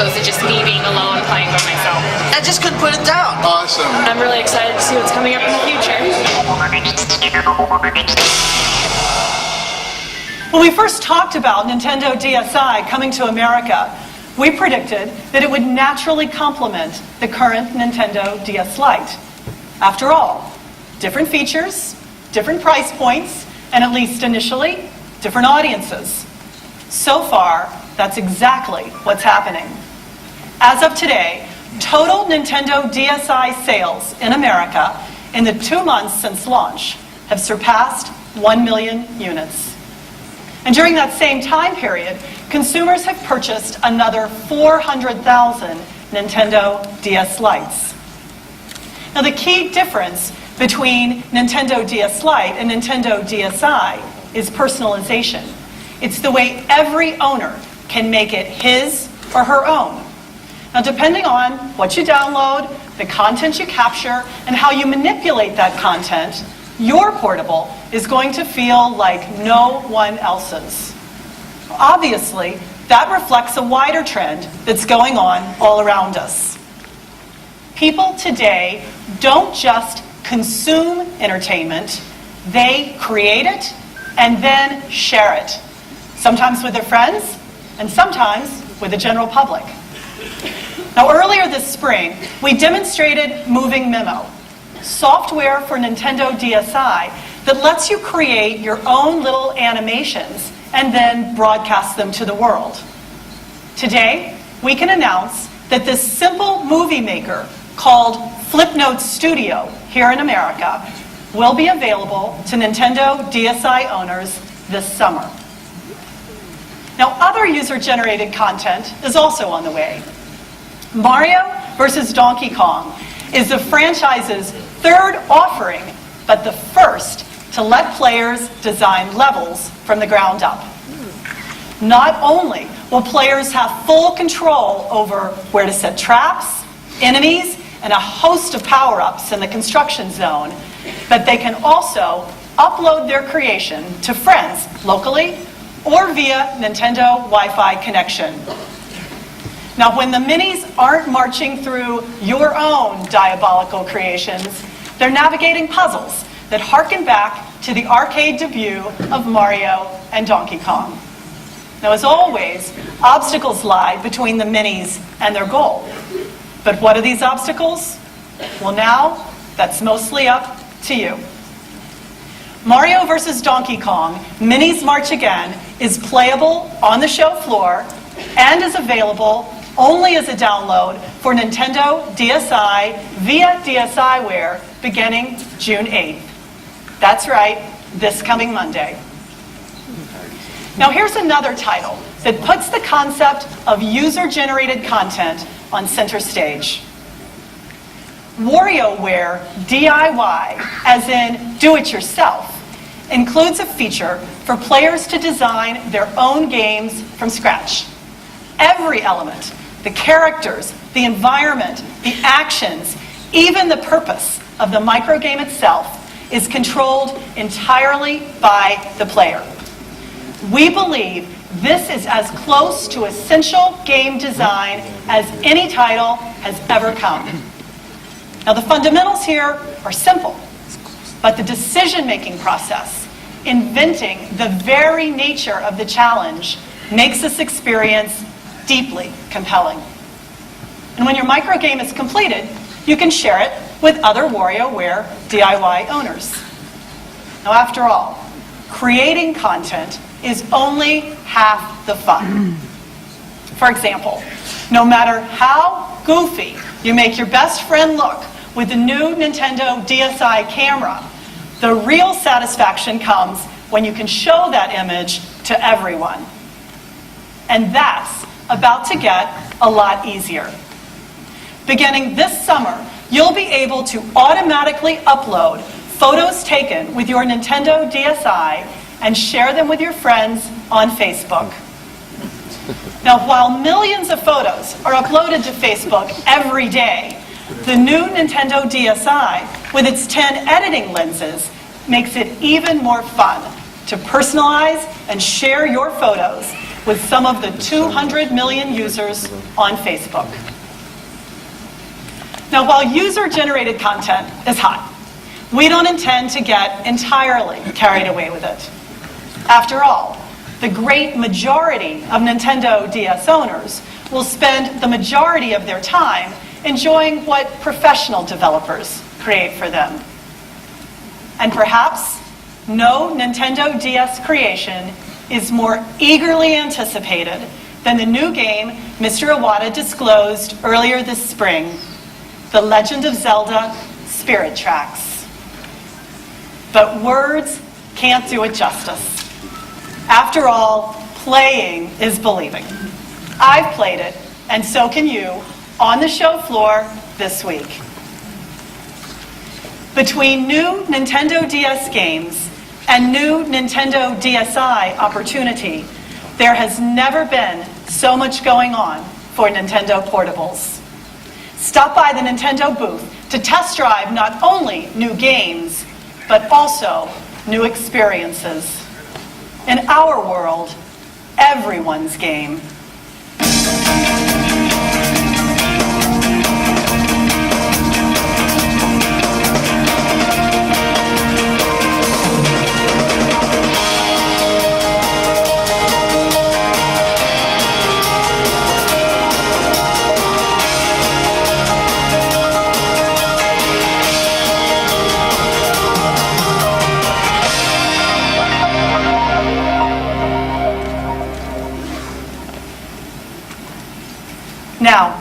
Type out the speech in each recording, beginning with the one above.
opposed to just me being alone playing by myself. I just couldn't put it down. Awesome. I'm really excited to see what's coming up in the future. When we first talked about Nintendo DSi coming to America, we predicted that it would naturally complement the current Nintendo DS Lite. After all, different features, different price points, and at least initially, different audiences. So far, that's exactly what's happening. As of today, total Nintendo DSi sales in America in the 2 months since launch have surpassed 1 million units. And during that same time period, consumers have purchased another 400,000 Nintendo DS Lites. Now, the key difference between Nintendo DS Lite and Nintendo DSi is personalization. It's the way every owner can make it his or her own. Now, depending on what you download, the content you capture, and how you manipulate that content, your portable is going to feel like no one else's. Obviously, that reflects a wider trend that's going on all around us. People today don't just consume entertainment, they create it and then share it. Sometimes with their friends, and sometimes with the general public. Now, earlier this spring, we demonstrated Moving Memo, software for Nintendo DSi that lets you create your own little animations and then broadcast them to the world. Today, we can announce that this simple movie maker called Flipnote Studio here in America will be available to Nintendo DSi owners this summer. Now, other user-generated content is also on the way. Mario vs. Donkey Kong is the franchise's third offering, but the first to let players design levels from the ground up. Not only will players have full control over where to set traps, enemies, and a host of power-ups in the construction zone, but they can also upload their creation to friends locally or via Nintendo Wi-Fi connection. Now, when the minis aren't marching through your own diabolical creations, they're navigating puzzles that harken back to the arcade debut of Mario and Donkey Kong. Now, as always, obstacles lie between the minis and their goal. But what are these obstacles? Well, now, that's mostly up to you. Mario vs. Donkey Kong, Minis March Again, is playable on the show floor and is available only as a download for Nintendo DSi via DSiWare beginning June 8th. That's right, this coming Monday. Now, here's another title that puts the concept of user-generated content on center stage. WarioWare DIY, as in do-it-yourself, includes a feature for players to design their own games from scratch. Every element, the characters, the environment, the actions, even the purpose of the microgame itself is controlled entirely by the player. We believe this is as close to essential game design as any title has ever come. Now, the fundamentals here are simple, but the decision-making process, inventing the very nature of the challenge, makes this experience deeply compelling. And when your microgame is completed, you can share it with other WarioWare DIY owners. Now, after all, creating content is only half the fun. For example, no matter how goofy you make your best friend look with the new Nintendo DSi camera, the real satisfaction comes when you can show that image to everyone. And that's about to get a lot easier. Beginning this summer, you'll be able to automatically upload photos taken with your Nintendo DSi and share them with your friends on Facebook. Now, while millions of photos are uploaded to Facebook every day, the new Nintendo DSi, with its 10 editing lenses, makes it even more fun to personalize and share your photos with some of the 200 million users on Facebook. Now, while user-generated content is hot, we don't intend to get entirely carried away with it. After all, the great majority of Nintendo DS owners will spend the majority of their time enjoying what professional developers create for them. And perhaps no Nintendo DS creation is more eagerly anticipated than the new game Mr. Iwata disclosed earlier this spring, The Legend of Zelda: Spirit Tracks. But words can't do it justice. After all, playing is believing. I've played it, and so can you, on the show floor this week. Between new Nintendo DS games and new Nintendo DSi opportunity, there has never been so much going on for Nintendo portables. Stop by the Nintendo booth to test drive not only new games, but also new experiences. In our world, everyone's game. Now,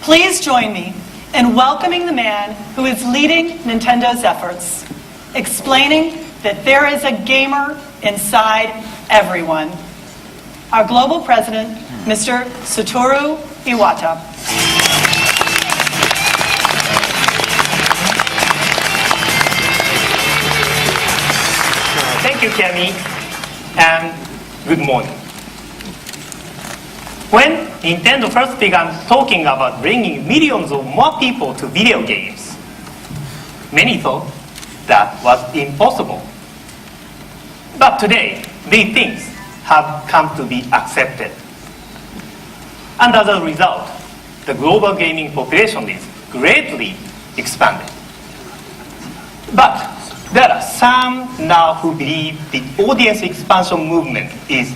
please join me in welcoming the man who is leading Nintendo's efforts, explaining that there is a gamer inside everyone. Our global president, Mr. Satoru Iwata. Thank you, Kemi, and good morning. When Nintendo first began talking about bringing millions of more people to video games, many thought that was impossible. But today, these things have come to be accepted. And as a result, the global gaming population is greatly expanded. But there are some now who believe the audience expansion movement is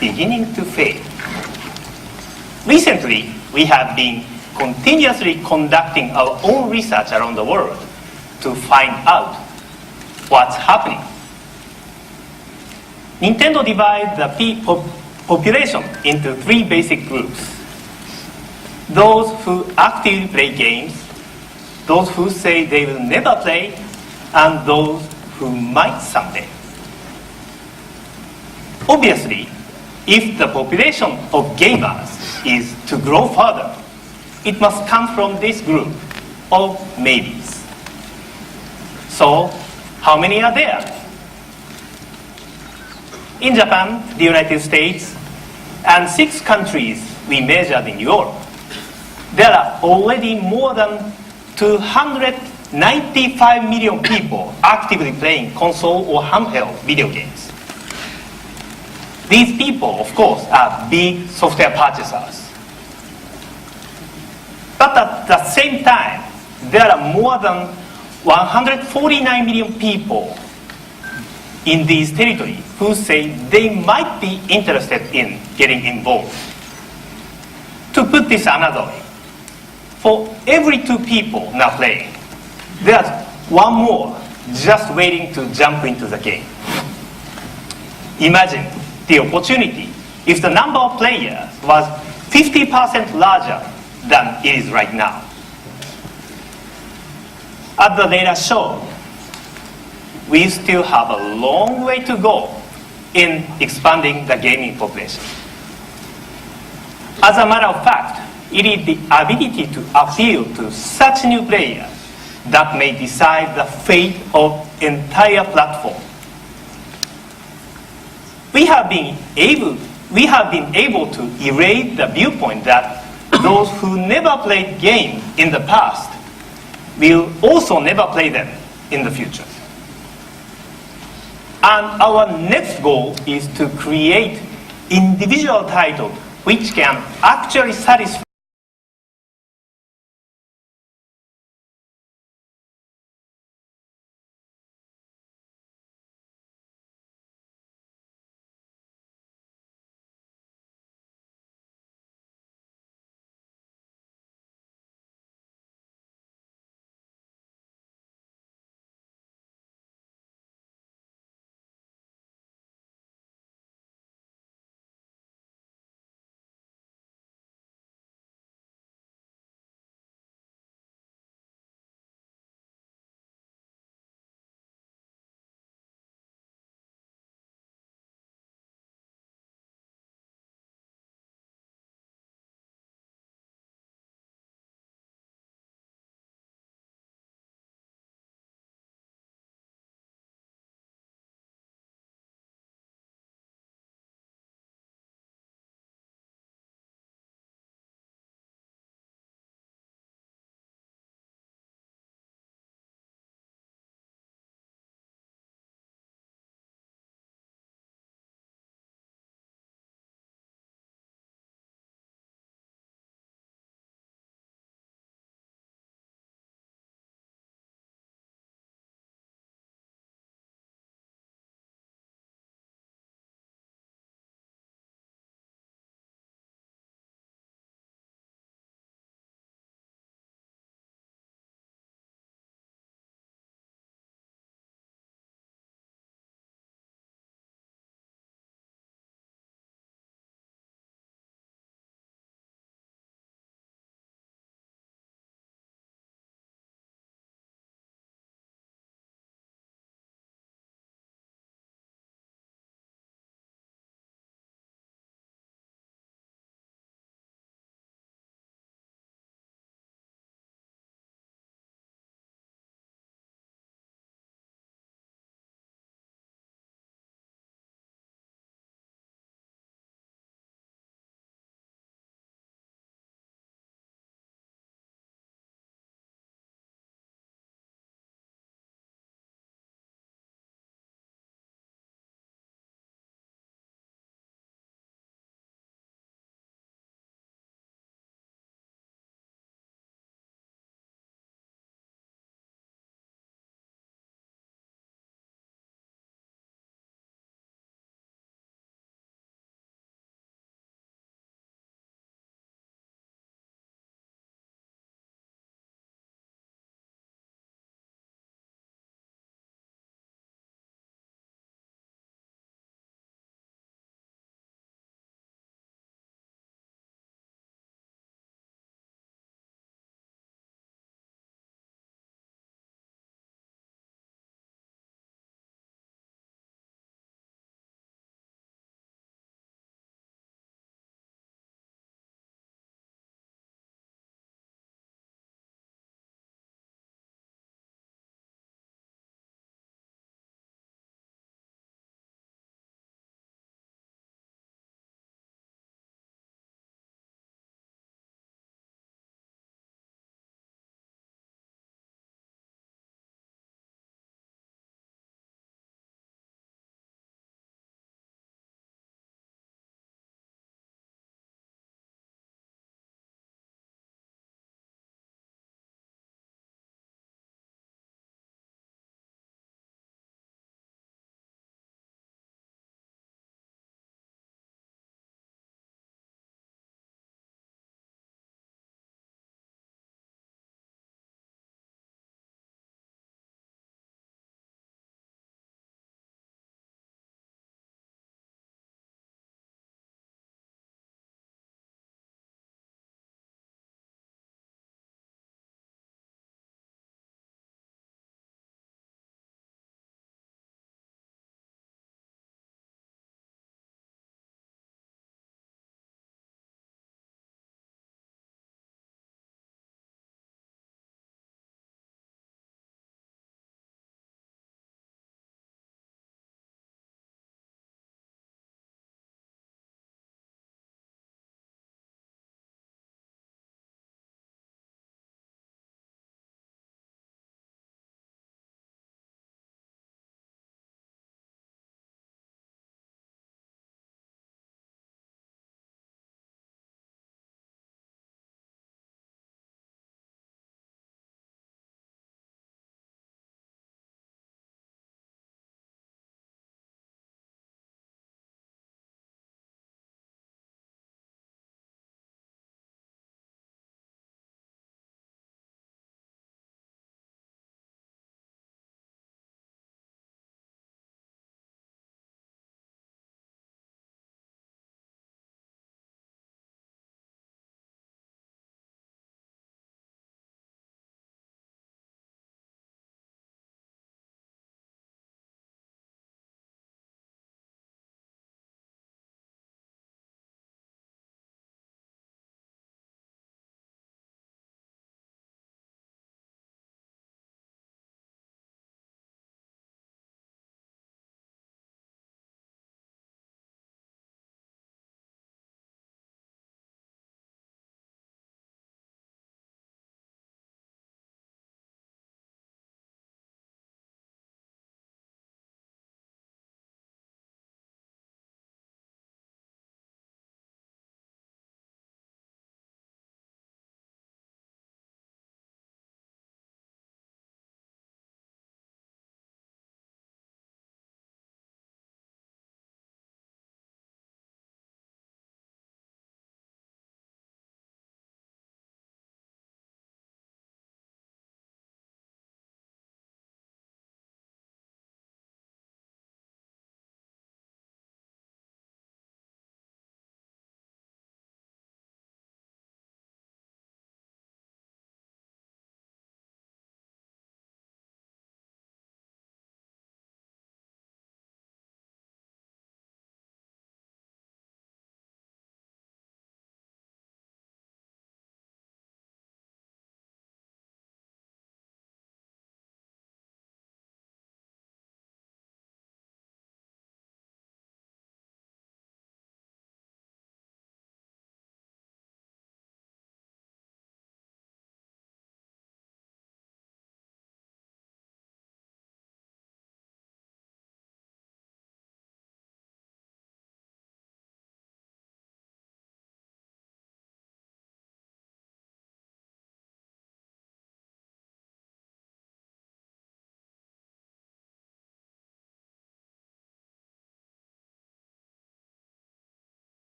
beginning to fade. Recently, we have been continuously conducting our own research around the world to find out what's happening. Nintendo divides the population into three basic groups. Those who actively play games, those who say they will never play, and those who might someday. Obviously, if the population of gamers is to grow further, it must come from this group of maybes. So, how many are there? In Japan, the United States, and 6 countries we measured in Europe, there are already more than 295 million people actively playing console or handheld video games. These people, of course, are big software purchasers. But at the same time, there are more than 149 million people in these territories who say they might be interested in getting involved. To put this another way, for every 2 people now playing, there's 1 more just waiting to jump into the game. Imagine the opportunity if the number of players was 50% larger than it is right now. As the data show, we still have a long way to go in expanding the gaming population. As a matter of fact, it is the ability to appeal to such new players that may decide the fate of entire platform. We have been able to erase the viewpoint that those who never played games in the past will also never play them in the future. And our next goal is to create individual title which can actually satisfy